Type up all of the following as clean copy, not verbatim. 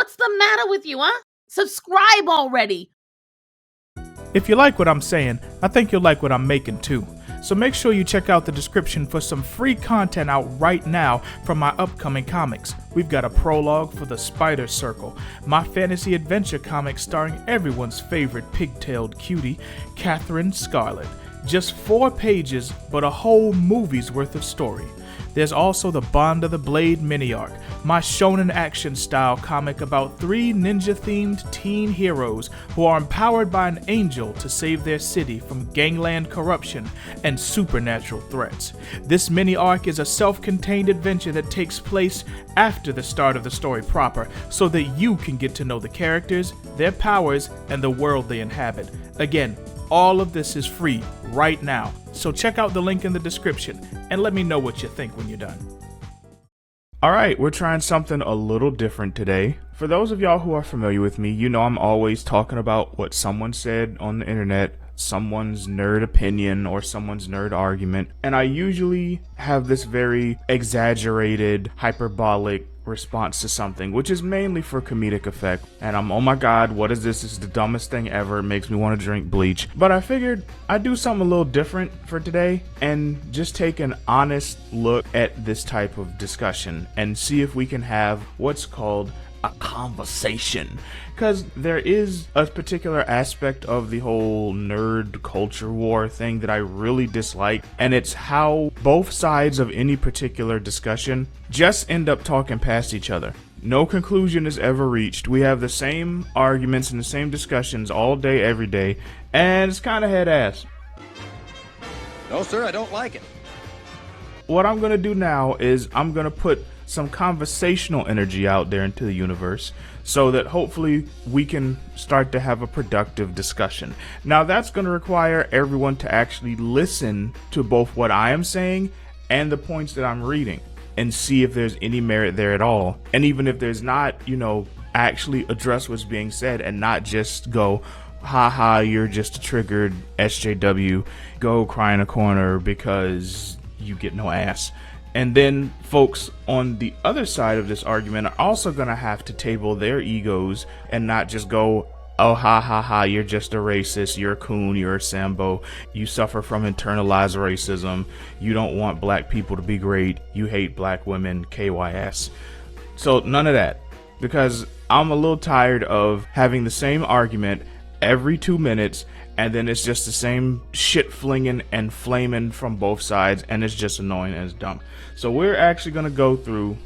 What's the matter with you, huh? Subscribe already! If you like what I'm saying, I think you'll like what I'm making too. So make sure you check out the description for some free content out right now from my upcoming comics. We've got a prologue for the Spider Circle, my fantasy adventure comic starring everyone's favorite pigtailed cutie, Catherine Scarlett. Just 4 pages, but a whole movie's worth of story. There's also the Bond of the Blade mini-arc, my shonen action style comic about 3 ninja-themed teen heroes who are empowered by an angel to save their city from gangland corruption and supernatural threats. This mini-arc is a self-contained adventure that takes place after the start of the story proper, so that you can get to know the characters, their powers, and the world they inhabit. Again, all of this is free right now, so check out the link in the description and let me know what you think when you're done. Alright, we're trying something a little different today. For those of y'all who are familiar with me, you know I'm always talking about what someone said on the internet, someone's nerd opinion or someone's nerd argument, and I usually have this very exaggerated, hyperbolic response to something, which is mainly for comedic effect. And I'm, oh my god, what is this? This is the dumbest thing ever. It makes me want to drink bleach. But I figured I'd do something a little different for today and just take an honest look at this type of discussion and see if we can have what's called a conversation, because there is a particular aspect of the whole nerd culture war thing that I really dislike, and it's how both sides of any particular discussion just end up talking past each other. No conclusion is ever reached. We have the same arguments and the same discussions all day, every day, and it's kind of head ass. No, sir, I don't like it. What I'm going to do now is I'm going to put some conversational energy out there into the universe so that hopefully we can start to have a productive discussion. Now that's going to require everyone to actually listen to both what I am saying and the points that I'm reading and see if there's any merit there at all. And even if there's not, you know, actually address what's being said and not just go, haha, you're just a triggered SJW, go cry in a corner because you get no ass. And then folks on the other side of this argument are also going to have to table their egos and not just go, oh, ha, ha, ha, you're just a racist, you're a coon, you're a Sambo, you suffer from internalized racism, you don't want black people to be great, you hate black women, KYS. So none of that, because I'm a little tired of having the same argument every 2 minutes, and then it's just the same shit flinging and flaming from both sides, and it's just annoying and it's dumb. So we're actually going to go through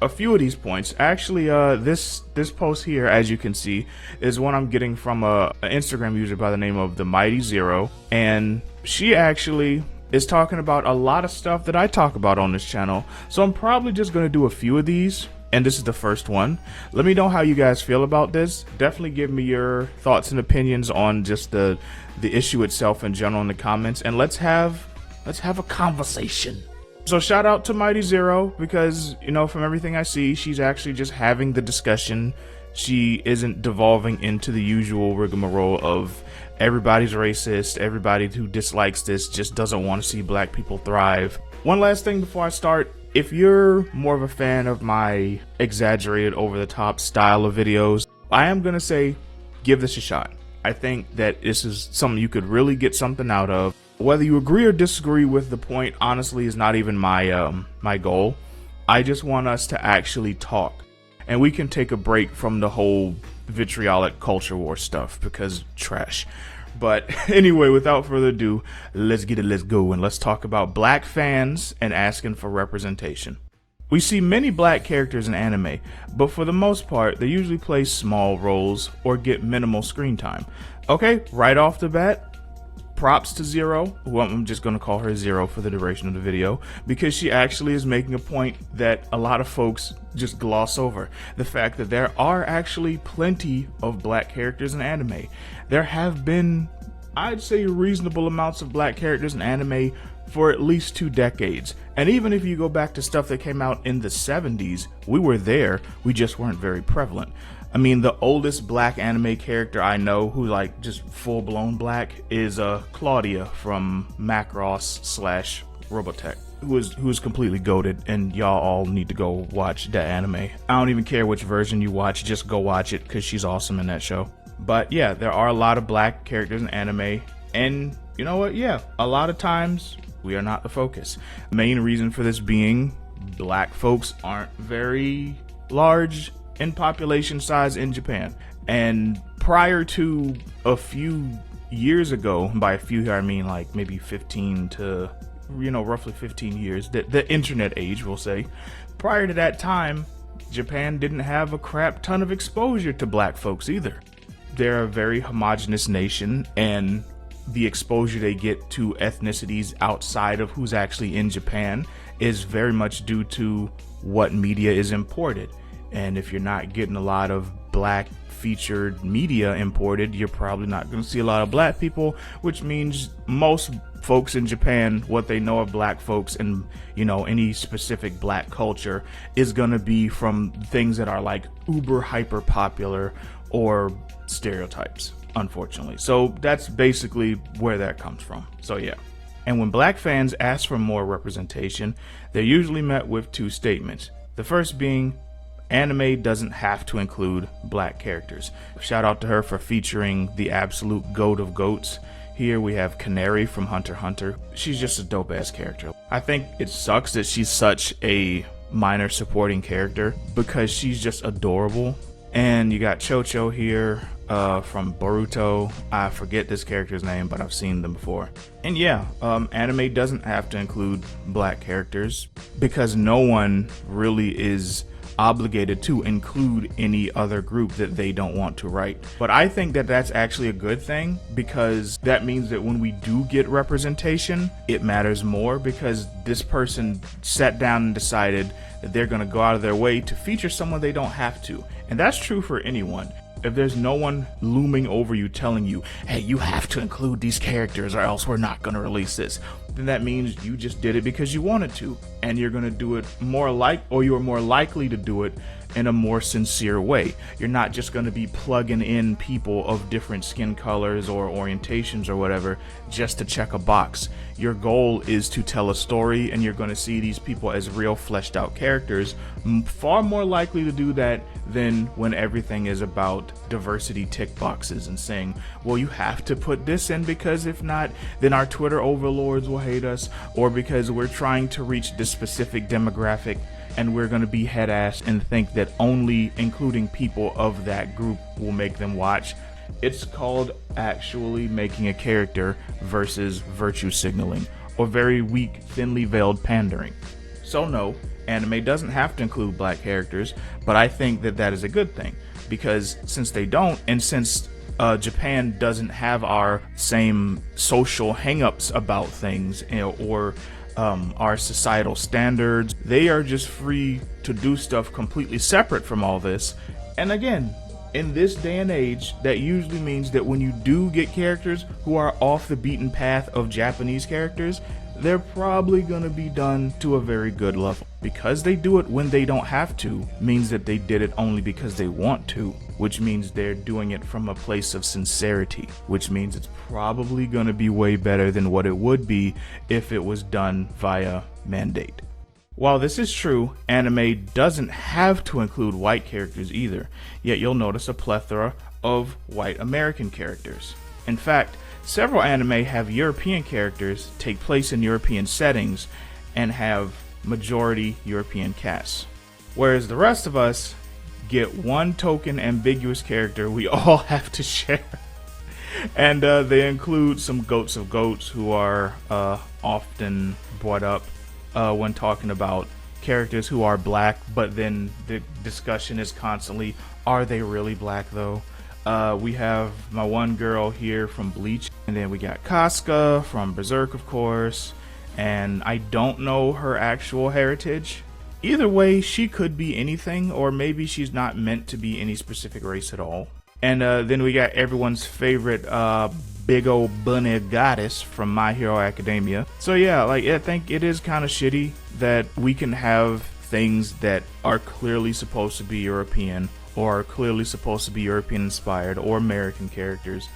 a few of these points. Actually, this post here, as you can see, is one I'm getting from an Instagram user by the name of the Mighty Zero, and she actually is talking about a lot of stuff that I talk about on this channel. So I'm probably just going to do a few of these, and this is the first one. Let me know how you guys feel about this. Definitely give me your thoughts and opinions on just the issue itself in general in the comments, and let's have a conversation. So shout out to Mighty Zero, because, you know, from everything I see, she's actually just having the discussion. She isn't devolving into the usual rigmarole of everybody's racist, everybody who dislikes this just doesn't want to see black people thrive. One last thing before I start. If you're more of a fan of my exaggerated, over-the-top style of videos, I am going to say give this a shot. I think that this is something you could really get something out of. Whether you agree or disagree with the point, honestly, is not even my goal. I just want us to actually talk. And we can take a break from the whole vitriolic culture war stuff, because trash. But anyway, without further ado, let's get it, let's go, and let's talk about black fans and asking for representation. We see many black characters in anime, but for the most part, they usually play small roles or get minimal screen time. Okay, right off the bat, props to Zero, who I'm just going to call her Zero for the duration of the video, because she actually is making a point that a lot of folks just gloss over. The fact that there are actually plenty of black characters in anime. There have been, I'd say, reasonable amounts of black characters in anime for at least 2 decades. And even if you go back to stuff that came out in the 70s, we were there, we just weren't very prevalent. I mean, the oldest black anime character I know who like just full-blown black is Claudia from Macross / Robotech. who's completely goated, and y'all all need to go watch that anime. I don't even care which version you watch, just go watch it because she's awesome in that show. But yeah, there are a lot of black characters in anime, and you know what? Yeah, a lot of times we are not the focus. The main reason for this being black folks aren't very large in population size in Japan. And prior to a few years ago, by a few here I mean like maybe 15 to, roughly 15 years, the internet age, we'll say, prior to that time, Japan didn't have a crap ton of exposure to black folks either. They're a very homogenous nation, and the exposure they get to ethnicities outside of who's actually in Japan is very much due to what media is imported. And if you're not getting a lot of black featured media imported, you're probably not going to see a lot of black people, which means most folks in Japan, what they know of black folks and any specific black culture is going to be from things that are like uber hyper popular or stereotypes, unfortunately. So that's basically where that comes from. So yeah. And when black fans ask for more representation, they're usually met with two statements. The first being, anime doesn't have to include black characters. Shout out to her for featuring the absolute goat of goats. Here we have Canary from Hunter x Hunter. She's just a dope ass character. I think it sucks that she's such a minor supporting character because she's just adorable. And you got Chocho here from Boruto. I forget this character's name, but I've seen them before. And yeah, anime doesn't have to include black characters because no one really is obligated to include any other group that they don't want to write. But I think that that's actually a good thing, because that means that when we do get representation, it matters more, because this person sat down and decided that they're going to go out of their way to feature someone they don't have to. And that's true for anyone. If there's no one looming over you telling you, hey, you have to include these characters or else we're not going to release this, then that means you just did it because you wanted to, and you're going to do it you're more likely to do it in a more sincere way. You're not just going to be plugging in people of different skin colors or orientations or whatever just to check a box. Your goal is to tell a story, and you're going to see these people as real fleshed out characters, far more likely to do that than when everything is about diversity tick boxes and saying, well, you have to put this in because if not, then our Twitter overlords will hate us, or because we're trying to reach this specific demographic and we're going to be head ass and think that only including people of that group will make them watch. It's called actually making a character versus virtue signaling, or very weak, thinly veiled pandering. So no, anime doesn't have to include black characters, but I think that that is a good thing, because since they don't, and since Japan doesn't have our same social hangups about things, or our societal standards, they are just free to do stuff completely separate from all this. And again, in this day and age, that usually means that when you do get characters who are off the beaten path of Japanese characters, they're probably going to be done to a very good level. Because they do it when they don't have to means that they did it only because they want to, which means they're doing it from a place of sincerity, which means it's probably going to be way better than what it would be if it was done via mandate. While this is true, anime doesn't have to include white characters either, yet you'll notice a plethora of white American characters. In fact, several anime have European characters take place in European settings and have majority European casts, whereas the rest of us get one token ambiguous character we all have to share. And they include some goats of goats who are often brought up when talking about characters who are black, but then the discussion is constantly, are they really black though? We have my one girl here from Bleach, and then we got Casca from Berserk, of course, and I don't know her actual heritage. Either way, she could be anything, or maybe she's not meant to be any specific race at all. And then we got everyone's favorite big old bunny goddess from My Hero Academia. So yeah, I think it is kind of shitty that we can have things that are clearly supposed to be European, or are clearly supposed to be European inspired, or American characters,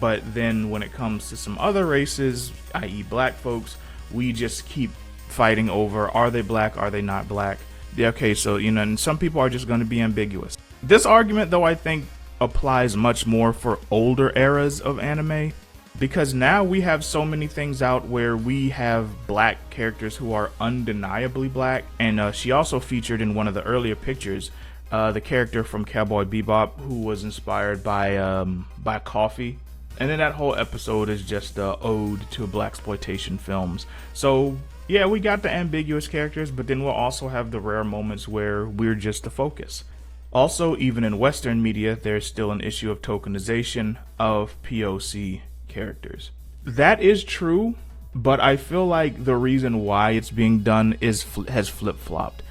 but then when it comes to some other races, i.e. black folks, we just keep fighting over, are they black, are they not black? Yeah, okay, so, and some people are just going to be ambiguous. This argument, though, I think applies much more for older eras of anime, because now we have so many things out where we have black characters who are undeniably black. And she also featured in one of the earlier pictures the character from Cowboy Bebop who was inspired by coffee. And then that whole episode is just an ode to blaxploitation films. So yeah, we got the ambiguous characters, but then we'll also have the rare moments where we're just the focus. Also, even in Western media, there's still an issue of tokenization of POC characters. That is true, but I feel like the reason why it's being done has flip-flopped.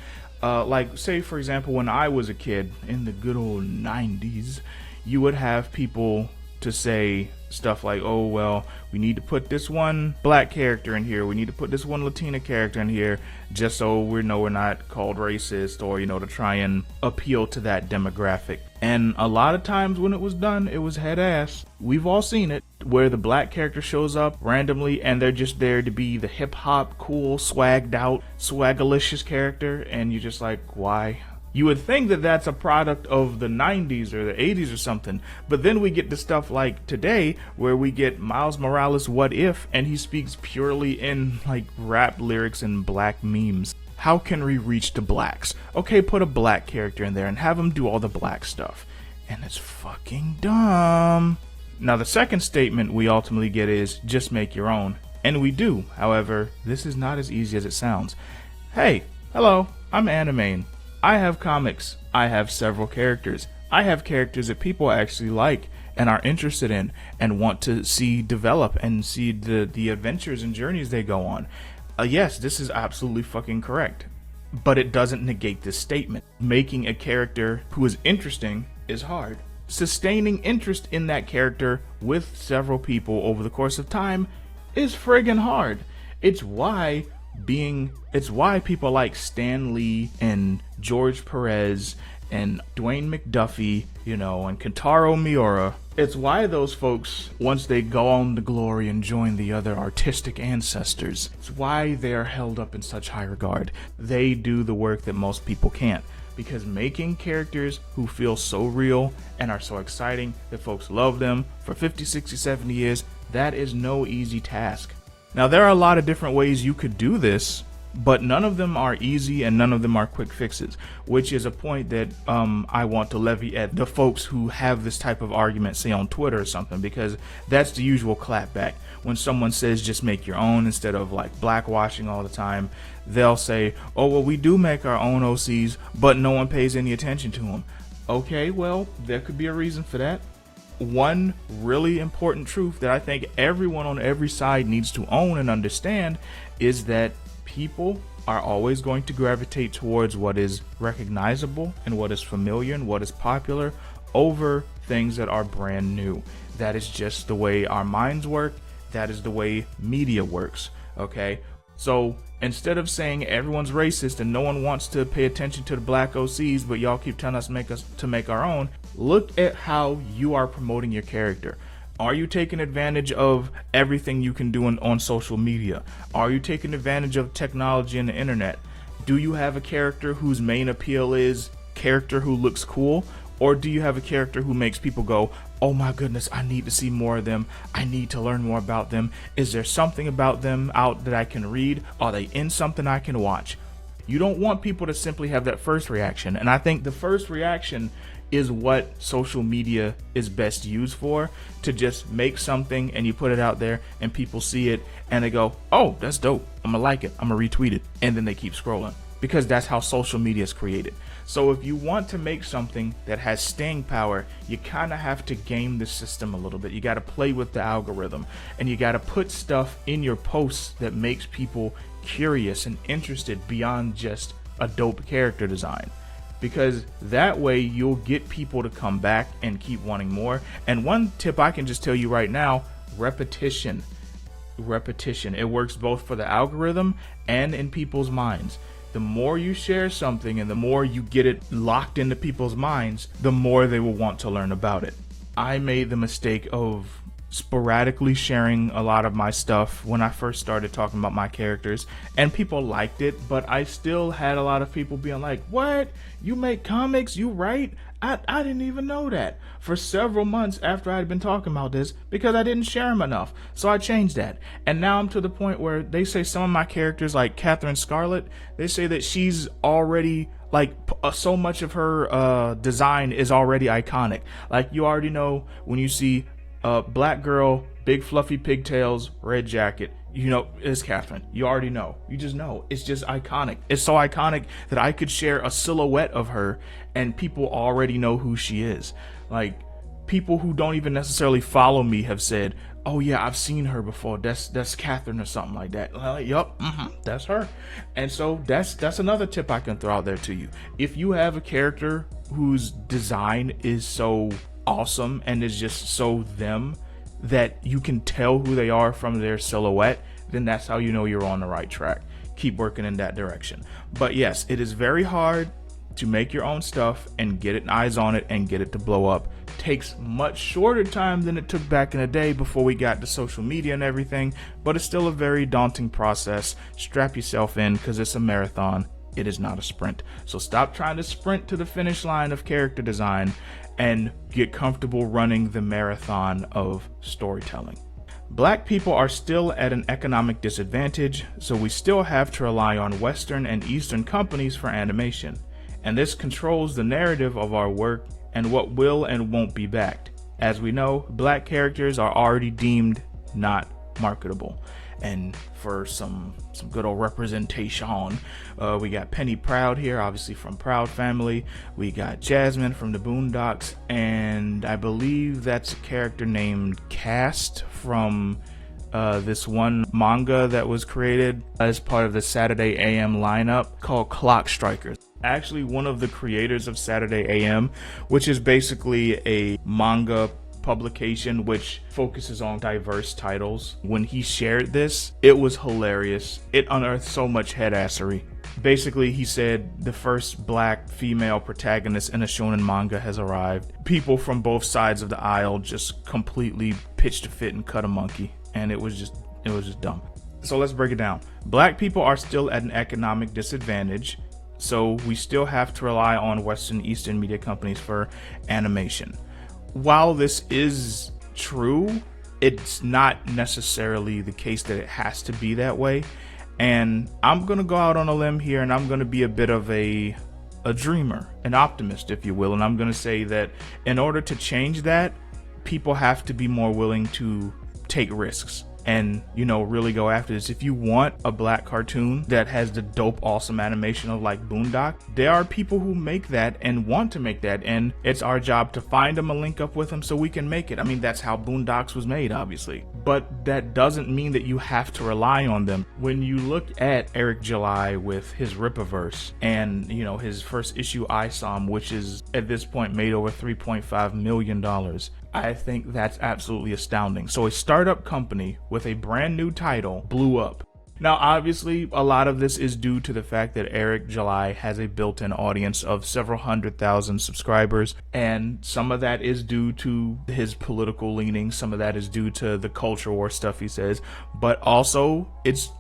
Like, say, for example, when I was a kid in the good old 90s, you would have people to say stuff like, oh, well, we need to put this one black character in here, we need to put this one Latina character in here, just so we know we're not called racist, or, to try and appeal to that demographic. And a lot of times when it was done, it was head ass. We've all seen it, where the black character shows up randomly and they're just there to be the hip hop, cool, swagged out, swagalicious character, and you're just like, why? You would think that that's a product of the 90s or the 80s or something, but then we get to stuff like today where we get Miles Morales' What If, and he speaks purely in like rap lyrics and black memes. How can we reach the blacks? Okay, put a black character in there and have him do all the black stuff. And it's fucking dumb. Now the second statement we ultimately get is just make your own. And we do. However, this is not as easy as it sounds. Hey, hello, I'm Animane. I have comics. I have several characters. I have characters that people actually like and are interested in and want to see develop and see the adventures and journeys they go on. Yes, this is absolutely fucking correct. But it doesn't negate this statement. Making a character who is interesting is hard. Sustaining interest in that character with several people over the course of time is friggin' hard. It's why people like Stan Lee and George Perez and Dwayne McDuffie, and Kentaro Miura. It's why those folks, once they go on to glory and join the other artistic ancestors, it's why they're held up in such high regard. They do the work that most people can't. Because making characters who feel so real and are so exciting that folks love them for 50, 60, 70 years, that is no easy task. Now, there are a lot of different ways you could do this, but none of them are easy and none of them are quick fixes, which is a point that I want to levy at the folks who have this type of argument, say on Twitter or something, because that's the usual clapback. When someone says just make your own instead of like blackwashing all the time, they'll say, oh, well, we do make our own OCs, but no one pays any attention to them. Okay, well, there could be a reason for that. One really important truth that I think everyone on every side needs to own and understand is that people are always going to gravitate towards what is recognizable and what is familiar and what is popular over things that are brand new. That is just the way our minds work. That is the way media works. Okay, so instead of saying everyone's racist and no one wants to pay attention to the black OCs, but y'all keep telling us to make our own, look at how you are promoting your character. Are you taking advantage of everything you can do on social media? Are you taking advantage of technology and the internet? Do you have a character whose main appeal is character who looks cool? Or do you have a character who makes people go, oh my goodness, I need to see more of them. I need to learn more about them. Is there something about them out that I can read? Are they in something I can watch? You don't want people to simply have that first reaction. And I think the first reaction is what social media is best used for, to just make something and you put it out there and people see it and they go, oh, that's dope. I'm gonna like it. I'm gonna retweet it. And then they keep scrolling, because that's how social media is created. So if you want to make something that has staying power, you kind of have to game the system a little bit. You got to play with the algorithm and you got to put stuff in your posts that makes people curious and interested beyond just a dope character design. Because that way you'll get people to come back and keep wanting more. And one tip I can just tell you right now, repetition. It works both for the algorithm and in people's minds. The more you share something and the more you get it locked into people's minds, the more they will want to learn about it. I made the mistake of sporadically sharing a lot of my stuff when I first started talking about my characters, and people liked it, but I still had a lot of people being like, what? You make comics? You write? I didn't even know that, for several months after I had been talking about this, because I didn't share them enough. So I changed that. And now I'm to the point where they say some of my characters, like Catherine Scarlett, they say that she's already, like, so much of her design is already iconic. Like, you already know when you see a black girl, big fluffy pigtails, red jacket, you know it's Catherine. You already know. You just know. It's just iconic. It's so iconic that I could share a silhouette of her and people already know who she is. Like, people who don't even necessarily follow me have said, oh yeah, I've seen her before. That's Catherine or something like that. Like, yup, that's her. And so that's another tip I can throw out there to you. If you have a character whose design is so awesome and is just so them that you can tell who they are from their silhouette, then that's how you know you're on the right track. Keep working in that direction. But yes, it is very hard to make your own stuff and get it eyes on it and get it to blow up. Takes much shorter time than it took back in the day before we got to social media and everything, but it's still a very daunting process. Strap yourself in, because it's a marathon. It is not a sprint. So stop trying to sprint to the finish line of character design and get comfortable running the marathon of storytelling. Black people are still at an economic disadvantage, so we still have to rely on Western and Eastern companies for animation. And this controls the narrative of our work and what will and won't be backed. As we know, black characters are already deemed not marketable. And for some good old representation, we got Penny Proud here, obviously from Proud Family. We got Jasmine from the Boondocks, and I believe that's a character named Cast from this one manga that was created as part of the Saturday AM lineup called Clock Strikers. Actually, one of the creators of Saturday AM, which is basically a manga publication which focuses on diverse titles. When he shared this, it was hilarious. It unearthed so much headassery. Basically, he said the first black female protagonist in a shonen manga has arrived. People from both sides of the aisle just completely pitched a fit and cut a monkey, and it was just dumb. So let's break it down. Black people are still at an economic disadvantage, so we still have to rely on Western Eastern media companies for animation. While this is true, it's not necessarily the case that it has to be that way. And I'm going to go out on a limb here, and I'm going to be a bit of a dreamer, an optimist, if you will. And I'm going to say that in order to change that, people have to be more willing to take risks and, you know, really go after this. If you want a black cartoon that has the dope, awesome animation of like Boondock, there are people who make that and want to make that, and it's our job to find them and link up with them so we can make it. I mean, that's how Boondocks was made, obviously, but that doesn't mean that you have to rely on them. When you look at Eric July with his Rippaverse and, you know, his first issue ISOM, which is at this point made over $3.5 million, I think that's absolutely astounding. So a startup company with a brand new title blew up. Now, obviously, a lot of this is due to the fact that Eric July has a built-in audience of several 100,000 subscribers, and some of that is due to his political leanings, some of that is due to the culture war stuff he says, but also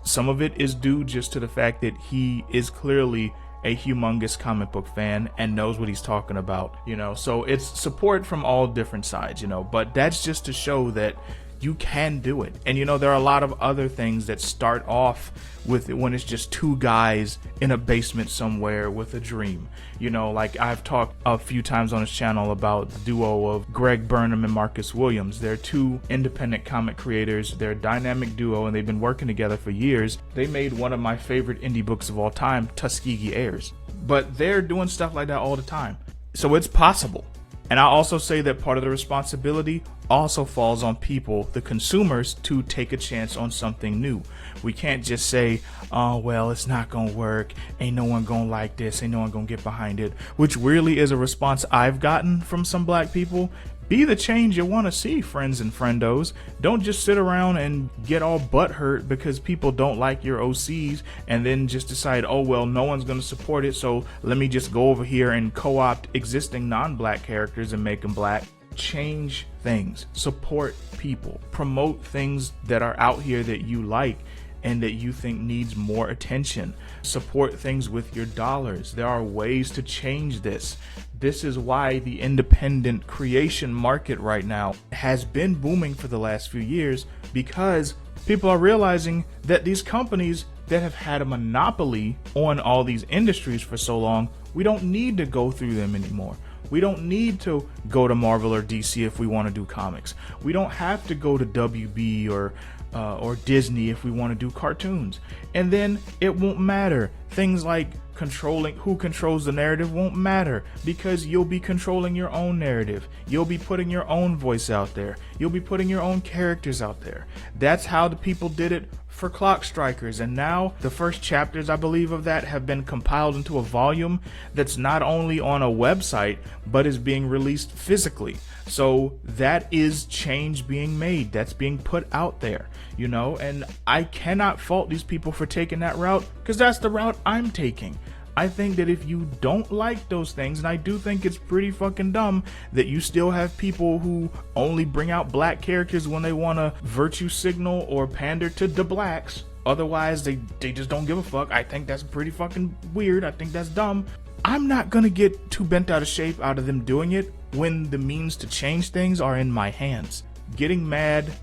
some of it is due just to the fact that he is clearly a humongous comic book fan and knows what he's talking about, you know. So it's support from all different sides, you know, but that's just to show that you can do it. And, you know, there are a lot of other things that start off with when it's just two guys in a basement somewhere with a dream. You know, like I've talked a few times on this channel about the duo of Greg Burnham and Marcus Williams. They're two independent comic creators. They're a dynamic duo, and they've been working together for years. They made one of my favorite indie books of all time, Tuskegee Heirs. But they're doing stuff like that all the time. So it's possible. And I also say that part of the responsibility also falls on people, the consumers, to take a chance on something new. We can't just say, oh, well, it's not gonna work. Ain't no one gonna like this. Ain't no one gonna get behind it. Which really is a response I've gotten from some black people. Be the change you want to see, friends and friendos. Don't just sit around and get all butthurt because people don't like your OCs and then just decide, oh, well, no one's going to support it, so let me just go over here and co-opt existing non-black characters and make them black. change things, support people, promote things that are out here that you like and that you think needs more attention. Support things with your dollars. There are ways to change this. This is why the independent creation market right now has been booming for the last few years, because people are realizing that these companies that have had a monopoly on all these industries for so long, we don't need to go through them anymore. We don't need to go to Marvel or DC if we want to do comics. We don't have to go to WB or Disney if we want to do cartoons. And then it won't matter. Things like controlling who controls the narrative won't matter, because you'll be controlling your own narrative. You'll be putting your own voice out there. You'll be putting your own characters out there. That's how the people did it for Clock Strikers, and now the first chapters, I believe, of that have been compiled into a volume that's not only on a website but is being released physically. So that is change being made, that's being put out there, you know, and I cannot fault these people for taking that route, because that's the route I'm taking. I think that if you don't like those things, and I do think it's pretty fucking dumb that you still have people who only bring out black characters when they want to virtue signal or pander to the blacks. Otherwise, they just don't give a fuck. I think that's pretty fucking weird. I think that's dumb. I'm not gonna get too bent out of shape out of them doing it when the means to change things are in my hands. Getting mad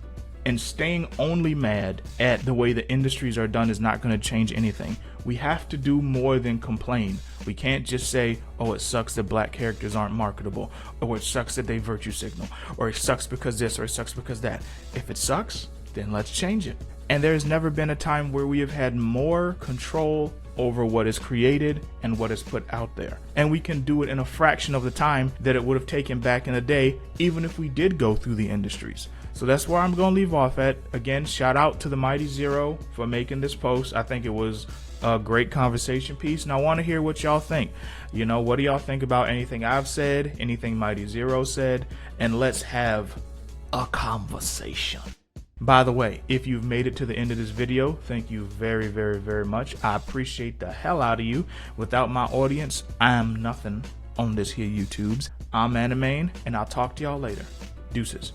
and staying only mad at the way the industries are done is not going to change anything. We have to do more than complain. We can't just say, oh, it sucks that black characters aren't marketable, or it sucks that they virtue signal, or it sucks because this, or it sucks because that. If it sucks, then let's change it. And there's never been a time where we have had more control over what is created and what is put out there. And we can do it in a fraction of the time that it would have taken back in the day, even if we did go through the industries. So that's where I'm going to leave off at. Again, shout out to the Mighty Zero for making this post. I think it was a great conversation piece, and I want to hear what y'all think. You know, what do y'all think about anything I've said, anything Mighty Zero said, and let's have a conversation. By the way, if you've made it to the end of this video, thank you very, very, very much. I appreciate the hell out of you. Without my audience, I'm nothing on this here YouTubes. I'm Animane, and I'll talk to y'all later. Deuces.